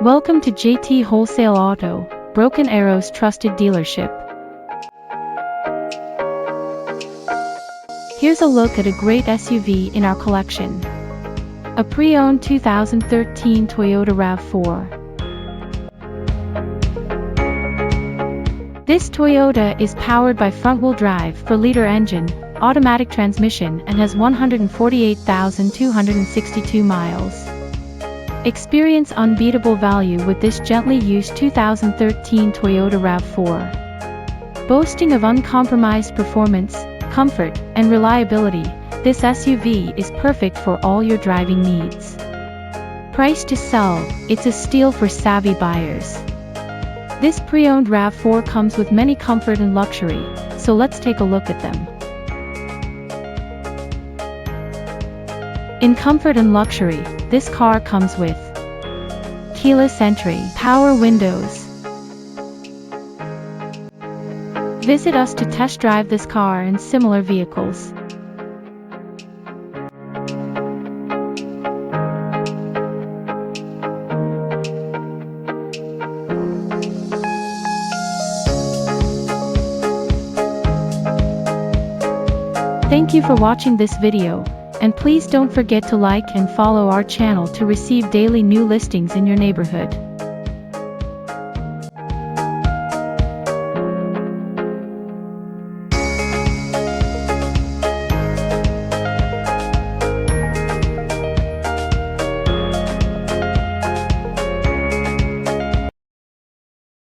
Welcome to JT Wholesale Auto, Broken Arrow's trusted dealership. Here's a look at a great SUV in our collection. A pre-owned 2013 Toyota RAV4. This Toyota is powered by front-wheel drive 4-liter engine, automatic transmission, and has 148,262 miles. Experience unbeatable value with this gently used 2013 Toyota RAV4. Boasting of uncompromised performance, comfort, and reliability, this SUV is perfect for all your driving needs. Priced to sell, it's a steal for savvy buyers. This pre-owned RAV4 comes with many comfort and luxury, so let's take a look at them. In comfort and luxury, this car comes with keyless entry, power windows. Visit us to test drive this car and similar vehicles. Thank you for watching this video, and please don't forget to like and follow our channel to receive daily new listings in your neighborhood.